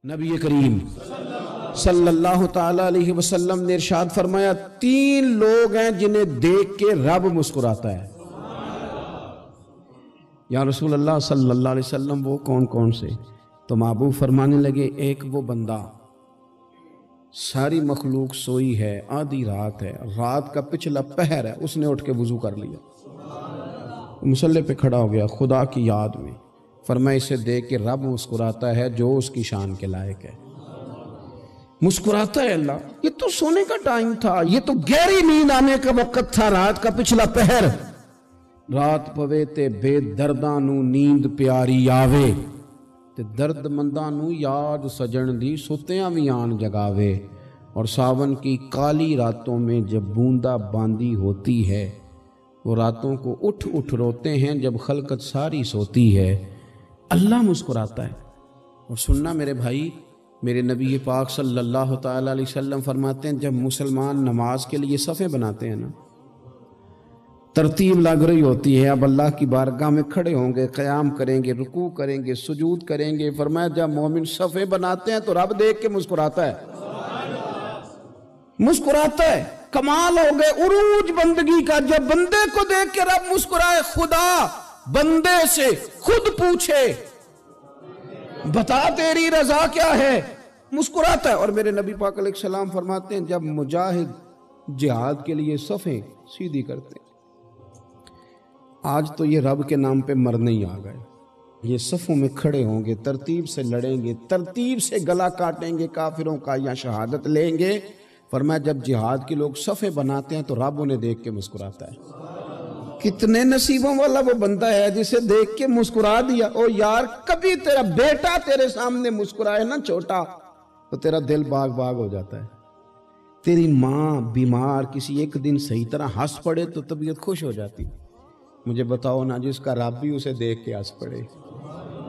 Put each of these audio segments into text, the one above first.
نبی کریم صلی اللہ تعالی علیہ وسلم نے ارشاد فرمایا 3 لوگ ہیں جنہیں دیکھ کے رب مسکراتا ہے۔ یا رسول اللہ صلی اللہ علیہ وسلم وہ کون کون سے؟ تو محبوب فرمانے لگے ایک وہ بندہ ساری مخلوق سوئی ہے، آدھی رات ہے، رات کا پچھلا پہر ہے، اس نے اٹھ کے وضو کر لیا، مصلی پہ کھڑا ہو گیا خدا کی یاد میں، فرمایا اسے دیکھ کے رب مسکراتا ہے جو اس کی شان کے لائق ہے۔ مسکراتا ہے اللہ۔ یہ تو سونے کا ٹائم تھا، یہ تو گہری نیند آنے کا وقت تھا، رات کا پچھلا پہر۔ رات پوے تے بے درداں نو نیند پیاری آوے تے درد منداں نو یاد سجن دی ستیاں وی آن جگاوے، اور ساون کی کالی راتوں میں جب بوندا باندی ہوتی ہے وہ راتوں کو اٹھ اٹھ روتے ہیں جب خلقت ساری سوتی ہے۔ اللہ مسکراتا ہے۔ اور سننا میرے بھائی، میرے نبی پاک صلی اللہ تعالی علیہ وسلم فرماتے ہیں جب مسلمان نماز کے لیے صفیں بناتے ہیں نا، ترتیب لگ رہی ہوتی ہے، اب اللہ کی بارگاہ میں کھڑے ہوں گے، قیام کریں گے، رکوع کریں گے، سجود کریں گے، فرمایا جب مومن صفیں بناتے ہیں تو رب دیکھ کے مسکراتا ہے، مسکراتا ہے۔ کمال ہو گئے عروج بندگی کا، جب بندے کو دیکھ کے رب مسکرائے، خدا بندے سے خود پوچھے بتا تیری رضا کیا ہے، مسکراتا ہے۔ اور میرے نبی پاک علیہ السلام فرماتے ہیں جب مجاہد جہاد کے لیے صفیں سیدھی کرتے ہیں، آج تو یہ رب کے نام پہ مرنے ہی آ گئے، یہ صفوں میں کھڑے ہوں گے، ترتیب سے لڑیں گے، ترتیب سے گلا کاٹیں گے کافروں کا یا شہادت لیں گے۔ فرمایا جب جہاد کے لوگ صفیں بناتے ہیں تو رب انہیں دیکھ کے مسکراتا ہے۔ کتنے نصیبوں والا وہ بندہ ہے جسے دیکھ کے مسکرا دیا۔ او یار کبھی تیرا بیٹا تیرے سامنے مسکرائے نا چھوٹا تو تیرا دل باغ باغ ہو جاتا ہے۔ تیری ماں بیمار کسی ایک دن صحیح طرح ہنس پڑے تو طبیعت خوش ہو جاتی۔ مجھے بتاؤ نا جس کا رب بھی اسے دیکھ کے ہنس پڑے،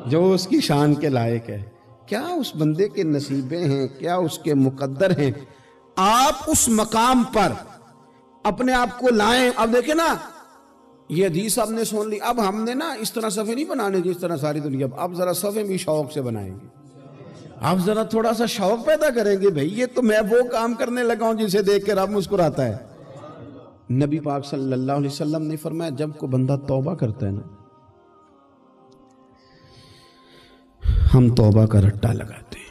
جو اس کی شان کے لائق ہے، کیا اس بندے کے نصیبیں ہیں، کیا اس کے مقدر ہیں۔ آپ اس مقام پر اپنے آپ کو لائیں۔ اب دیکھیں نا یہ حدیث آپ نے سن لی، اب ہم نے نا اس طرح صفیں نہیں بنانے جس طرح ساری دنیا، اب ذرا صفیں بھی شوق سے بنائیں گے، اب ذرا تھوڑا سا شوق پیدا کریں گے۔ بھئی یہ تو میں وہ کام کرنے لگا ہوں جسے دیکھ کے رب مسکراتا ہے۔ نبی پاک صلی اللہ علیہ وسلم نے فرمایا جب کوئی بندہ توبہ کرتا ہے نا، ہم توبہ کا رٹا لگاتے ہیں،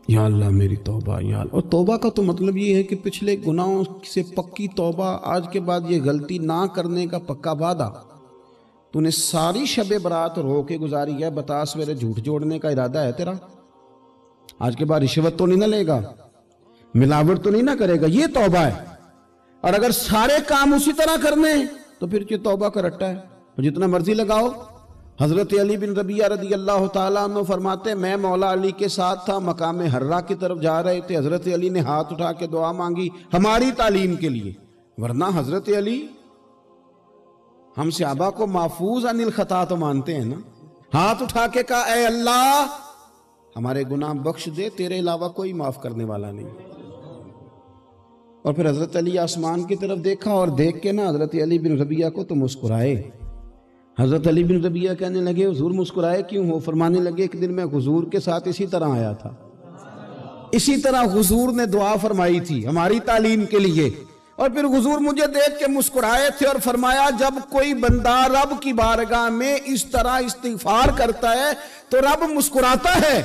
یا اللہ میری توبہ یا اللہ۔ اور توبہ کا تو مطلب یہ ہے کہ پچھلے گناہوں سے پکی توبہ، آج کے بعد یہ غلطی نہ کرنے کا پکا وعدہ۔ تو نے ساری شب برات رو کے گزاری ہے، بتا سویرے جھوٹ جوڑنے کا ارادہ ہے تیرا؟ آج کے بعد رشوت تو نہیں نہ لے گا، ملاوٹ تو نہیں نہ کرے گا، یہ توبہ ہے۔ اور اگر سارے کام اسی طرح کرنے تو پھر یہ توبہ کا رٹا ہے، جتنا مرضی لگاؤ۔ حضرت علی بن ربیعہ رضی اللہ تعالیٰ عنہ فرماتے ہیں میں مولا علی کے ساتھ تھا، مقام حرہ کی طرف جا رہے تھے، حضرت علی نے ہاتھ اٹھا کے دعا مانگی ہماری تعلیم کے لیے، ورنہ حضرت علی ہم صحابہ کو محفوظ عن الخطا تو مانتے ہیں نا۔ ہاتھ اٹھا کے کہا اے اللہ ہمارے گناہ بخش دے، تیرے علاوہ کوئی معاف کرنے والا نہیں۔ اور پھر حضرت علی آسمان کی طرف دیکھا اور دیکھ کے نا حضرت علی بن ربیعہ کو تو مسکرائے۔ حضرت علی بن ربیعہ کہنے لگے حضور مسکرائے کیوں ہو؟ فرمانے لگے ایک دن میں حضور کے ساتھ اسی طرح آیا تھا، اسی طرح حضور نے دعا فرمائی تھی ہماری تعلیم کے لیے، اور پھر حضور مجھے دیکھ کے مسکرائے تھے اور فرمایا جب کوئی بندہ رب کی بارگاہ میں اس طرح استغفار کرتا ہے تو رب مسکراتا ہے،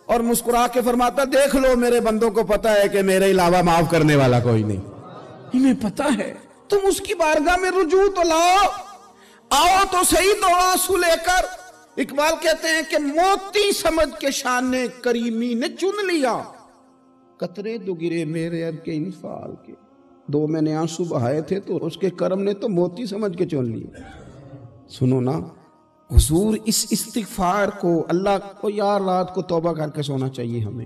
اور مسکرا کے فرماتا دیکھ لو میرے بندوں کو پتا ہے کہ میرے علاوہ معاف کرنے والا کوئی نہیں، انہیں پتا ہے، تم اس کی بارگاہ میں رجوع تو لاؤ، آؤ تو صحیح دو آنسو لے کر۔ اقبال کہتے ہیں کہ موتی سمجھ کے شان کریمی نے چن لیا، قطرے دو گرے میرے ار کے انفعال کے، دو میں نے آنسو بہائے تھے تو اس کے کرم نے تو موتی سمجھ کے چن لیا۔ سنو نا حضور اس استغفار کو، اللہ کو یار رات کو توبہ کر کے سونا چاہیے ہمیں۔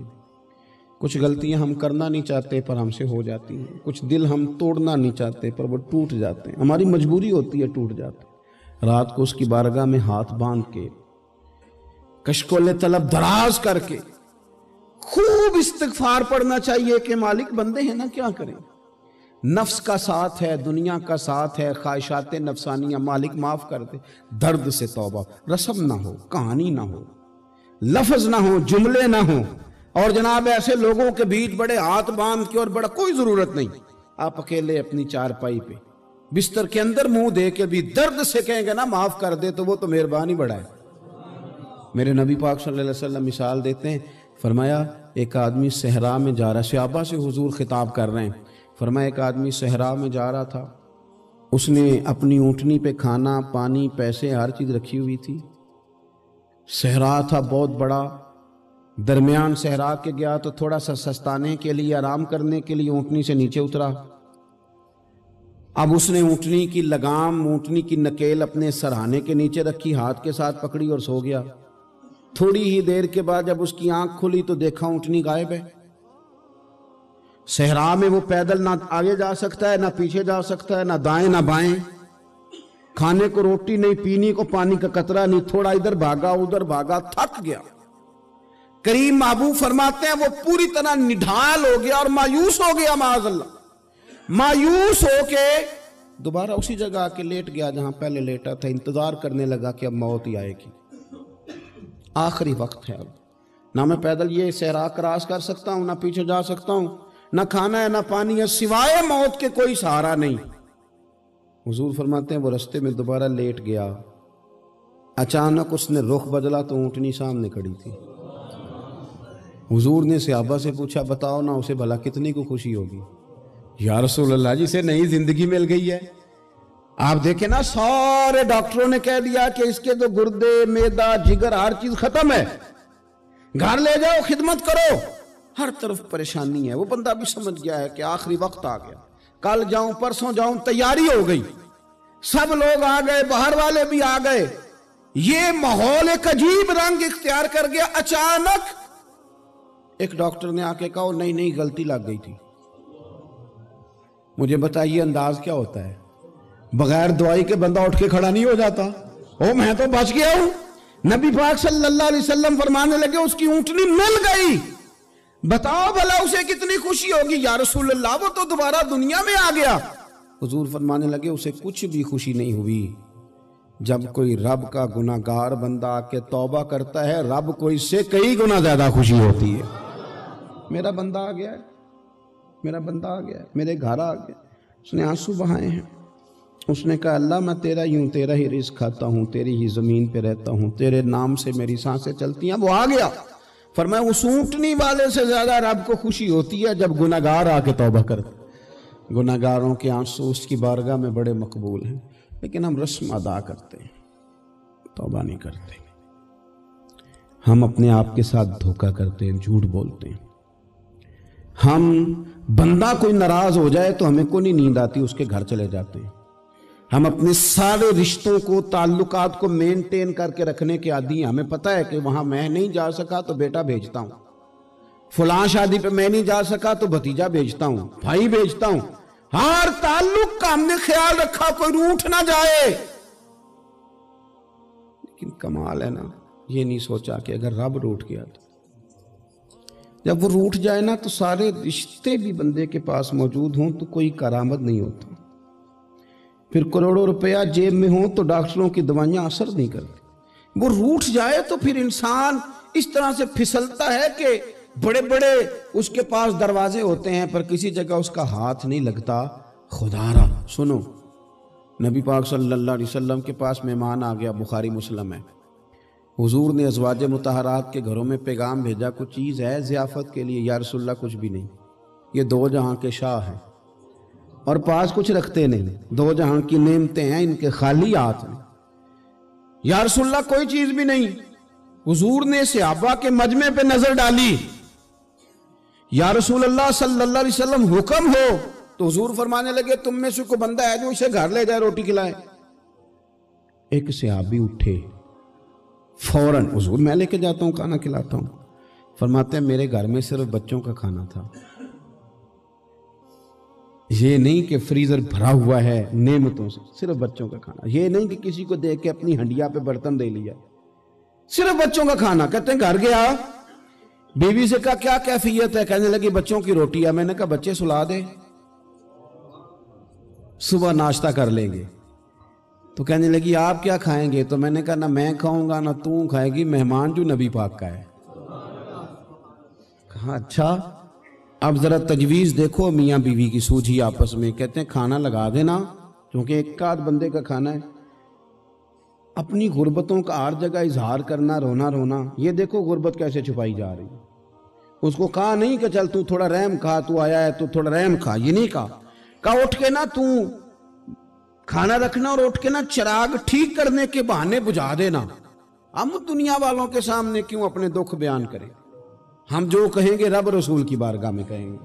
کچھ غلطیاں ہم کرنا نہیں چاہتے پر ہم سے ہو جاتی ہیں، کچھ دل ہم توڑنا نہیں چاہتے پر وہ ٹوٹ جاتے ہیں، ہماری مجبوری ہوتی ہے ٹوٹ جاتے ہیں۔ رات کو اس کی بارگاہ میں ہاتھ باندھ کے کشکول طلب دراز کر کے خوب استغفار پڑھنا چاہیے کہ مالک بندے ہیں نا کیا کریں، نفس کا ساتھ ہے، دنیا کا ساتھ ہے، خواہشات نفسانیہ، مالک معاف کر دے۔ درد سے توبہ، رسم نہ ہو، کہانی نہ ہو، لفظ نہ ہو، جملے نہ ہو، اور جناب ایسے لوگوں کے بیچ بڑے ہاتھ باندھ کے اور بڑا کوئی ضرورت نہیں، آپ اکیلے اپنی چارپائی پہ بستر کے اندر منہ دے کے بھی درد سے کہیں گے نا معاف کر دے تو وہ تو مہربانی بڑا ہے۔ میرے نبی پاک صلی اللہ علیہ وسلم مثال دیتے ہیں، فرمایا ایک آدمی صحرا میں جا رہا، صحابہ سے حضور خطاب کر رہے ہیں، فرمایا ایک آدمی صحرا میں جا رہا تھا، اس نے اپنی اونٹنی پہ کھانا پانی پیسے ہر چیز رکھی ہوئی تھی، صحرا تھا بہت بڑا، درمیان صحرا کے گیا تو تھوڑا سا سستانے کے لیے آرام کرنے کے لیے اونٹنی سے نیچے اترا، اب اس نے اونٹنی کی لگام اونٹنی کی نکیل اپنے سرہانے کے نیچے رکھی، ہاتھ کے ساتھ پکڑی اور سو گیا۔ تھوڑی ہی دیر کے بعد جب اس کی آنکھ کھلی تو دیکھا اونٹنی غائب ہے۔ صحرا میں وہ پیدل نہ آگے جا سکتا ہے نہ پیچھے جا سکتا ہے، نہ دائیں نہ بائیں، کھانے کو روٹی نہیں، پینے کو پانی کا قطرہ نہیں، تھوڑا ادھر بھاگا ادھر بھاگا، تھک گیا۔ کریم محبوب فرماتے ہیں وہ پوری طرح نڈھال ہو گیا اور مایوس ہو گیا، معاذ اللہ، مایوس ہو کے دوبارہ اسی جگہ آ کے لیٹ گیا جہاں پہلے لیٹا تھا، انتظار کرنے لگا کہ اب موت ہی آئے گی، آخری وقت ہے، اب نہ میں پیدل یہ صحرا کراس کر سکتا ہوں، نہ پیچھے جا سکتا ہوں، نہ کھانا ہے نہ پانی ہے، سوائے موت کے کوئی سہارا نہیں۔ حضور فرماتے ہیں وہ رستے میں دوبارہ لیٹ گیا، اچانک اس نے رخ بدلا تو اونٹنی سامنے کھڑی تھی۔ حضور نے صحابہ سے پوچھا بتاؤ نا اسے بھلا کتنی کو خوشی ہوگی؟ یا رسول اللہ جسے نئی زندگی مل گئی ہے۔ آپ دیکھیں نا سارے ڈاکٹروں نے کہہ دیا کہ اس کے تو گردے معدہ جگر ہر چیز ختم ہے، گھر لے جاؤ خدمت کرو، ہر طرف پریشانی ہے۔ وہ بندہ بھی سمجھ گیا ہے کہ آخری وقت آ گیا، کل جاؤں پرسوں جاؤں، تیاری ہو گئی، سب لوگ آ گئے، باہر والے بھی آ گئے، یہ ماحول ایک عجیب رنگ اختیار کر گیا۔ اچانک ایک ڈاکٹر نے آ کے کہا نہیں غلطی لگ گئی تھی۔ مجھے بتائیے انداز کیا ہوتا ہے؟ بغیر دوائی کے بندہ اٹھ کے کھڑا نہیں ہو جاتا، میں تو بچ گیا ہوں۔ نبی پاک صلی اللہ علیہ وسلم فرمانے لگے اس کی اونٹنی مل گئی، بتاؤ بھلا اسے کتنی خوشی ہوگی؟ یا رسول اللہ وہ تو دوبارہ دنیا میں آ گیا۔ حضور فرمانے لگے اسے کچھ بھی خوشی نہیں ہوئی۔ جب کوئی رب کا گناہ گار بندہ آ کے توبہ کرتا ہے، رب کو اس سے کئی گنا زیادہ خوشی ہوتی ہے۔ میرا بندہ آ گیا ہے، میرا بندہ آ گیا ہے، میرے گھر آ گیا۔ اس نے آنسو بہائے ہیں، اس نے کہا اللہ میں تیرا ہی ہوں، تیرا ہی رزق کھاتا ہوں، تیری ہی زمین پہ رہتا ہوں، تیرے نام سے میری سانسیں چلتی ہیں۔ وہ آ گیا۔ فرمایا اس اونٹنی والے سے زیادہ رب کو خوشی ہوتی ہے جب گناہگار آ کے توبہ کرتے۔ گناہگاروں کے آنسو اس کی بارگاہ میں بڑے مقبول ہیں، لیکن ہم رسم ادا کرتے ہیں، توبہ نہیں کرتے۔ ہم اپنے آپ کے ساتھ دھوکہ کرتے ہیں، جھوٹ بولتے ہیں۔ ہم بندہ کوئی ناراض ہو جائے تو ہمیں کو نہیں نیند آتی، اس کے گھر چلے جاتے ہیں۔ ہم اپنے سارے رشتوں کو تعلقات کو مینٹین کر کے رکھنے کے عادی ہیں۔ ہمیں پتہ ہے کہ وہاں میں نہیں جا سکا تو بیٹا بھیجتا ہوں، فلاں شادی پہ میں نہیں جا سکا تو بھتیجا بھیجتا ہوں، بھائی بھیجتا ہوں، ہر تعلق کا ہم نے خیال رکھا کوئی روٹھ نہ جائے۔ لیکن کمال ہے نا، یہ نہیں سوچا کہ اگر رب روٹھ گیا تو جب وہ روٹھ جائے نا تو سارے رشتے بھی بندے کے پاس موجود ہوں تو کوئی کرامت نہیں ہوتا، پھر کروڑوں روپیہ جیب میں ہوں تو ڈاکٹروں کی دوائیاں اثر نہیں کرتی۔ وہ روٹھ جائے تو پھر انسان اس طرح سے پھسلتا ہے کہ بڑے بڑے اس کے پاس دروازے ہوتے ہیں پر کسی جگہ اس کا ہاتھ نہیں لگتا۔ خدا را سنو، نبی پاک صلی اللہ علیہ وسلم کے پاس مہمان آ گیا، بخاری مسلم ہے، حضور نے ازواج مطہرات کے گھروں میں پیغام بھیجا کچھ چیز ہے ضیافت کے لیے؟ یا رسول اللہ کچھ بھی نہیں، یہ دو جہاں کے شاہ ہیں اور پاس کچھ رکھتے نہیں، دو جہاں کی نعمتیں ہیں ان کے خالی ہاتھ میں۔ یا رسول اللہ کوئی چیز بھی نہیں۔ حضور نے صحابہ کے مجمع پہ نظر ڈالی، یا رسول اللہ صلی اللہ علیہ وسلم حکم ہو، تو حضور فرمانے لگے تم میں سے کوئی بندہ ہے جو اسے گھر لے جائے روٹی کھلائے؟ ایک صحابی اٹھے فوراً، حضور میں لے کے جاتا ہوں کھانا کھلاتا ہوں۔ فرماتے ہیں میرے گھر میں صرف بچوں کا کھانا تھا، یہ نہیں کہ فریزر بھرا ہوا ہے نعمتوں سے، صرف بچوں کا کھانا، یہ نہیں کہ کسی کو دیکھ کے اپنی ہنڈیا پہ برتن دے لیا، صرف بچوں کا کھانا۔ کہتے ہیں گھر گیا، بیوی سے کہا کیا کیفیت ہے؟ کہنے لگی بچوں کی روٹی ہے۔ میں نے کہا بچے سلا دے، صبح ناشتہ کر لیں گے۔ تو کہنے لگی آپ کیا کھائیں گے؟ تو میں نے کہا نہ میں کھاؤں گا نہ تو کھائے گی، مہمان جو نبی پاک کا ہے کہا اچھا اب ذرا تجویز دیکھو میاں بیوی کی سوجھی آپس میں. کہتے ہیں کھانا لگا دینا کیونکہ ایک آدھ بندے کا کھانا ہے. اپنی غربتوں کا ہر جگہ اظہار کرنا, رونا رونا. یہ دیکھو غربت کیسے چھپائی جا رہی. اس کو کہا نہیں کہ چل تو تھوڑا رحم کھا, تو آیا ہے تو تھوڑا رحم کھا, یہ نہیں کہا. کہا اٹھ کے نا تو کھانا رکھنا اور اٹھ کے نا چراغ ٹھیک کرنے کے بہانے بجھا دینا. ہم دنیا والوں کے سامنے کیوں اپنے دکھ بیان کریں؟ ہم جو کہیں گے رب رسول کی بارگاہ میں کہیں گے.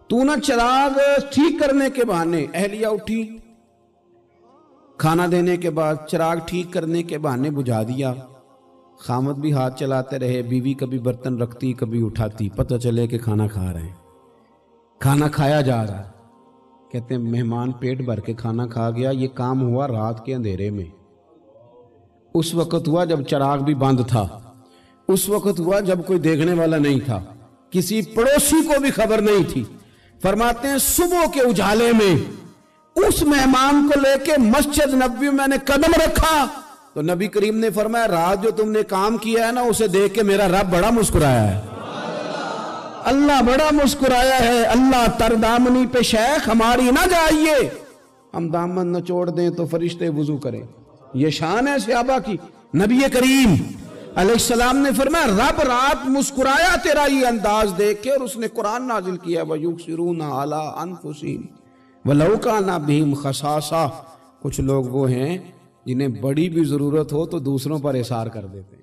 تو نا چراغ ٹھیک کرنے کے بہانے. اہلیہ اٹھی, کھانا دینے کے بعد چراغ ٹھیک کرنے کے بہانے بجھا دیا. خامد بھی ہاتھ چلاتے رہے, بیوی کبھی برتن رکھتی کبھی اٹھاتی, پتہ چلے کہ کھانا کھا رہے ہیں. کھانا کھایا جا رہا ہے. کہتے ہیں مہمان پیٹ بھر کے کھانا کھا گیا. یہ کام ہوا رات کے اندھیرے میں. اس وقت ہوا جب چراغ بھی بند تھا. اس وقت ہوا جب کوئی دیکھنے والا نہیں تھا, کسی پڑوسی کو بھی خبر نہیں تھی. فرماتے ہیں صبح کے اجالے میں اس مہمان کو لے کے مسجد نبوی میں نے قدم رکھا تو نبی کریم نے فرمایا رات جو تم نے کام کیا ہے نا اسے دیکھ کے میرا رب بڑا مسکرایا ہے. اللہ بڑا مسکرایا ہے. اللہ تر دامنی پہ شیخ ہماری نہ جائیے, ہم دامن نہ چھوڑ دیں تو فرشتے وضو کریں. یہ شان ہے صحابہ کی. نبی کریم علیہ السلام نے فرمایا رب رات مسکرایا تیرا یہ انداز دیکھ کے, اور اس نے قرآن نازل کیا وَيُبْصِرُونَ عَلَىٰ أَنفُسِهِمْ وَلَوْ كَانَ بِهِمْ خَصَاصَةٌ. کچھ لوگ وہ ہیں جنہیں بڑی بھی ضرورت ہو تو دوسروں پر اثار کر دیتے ہیں.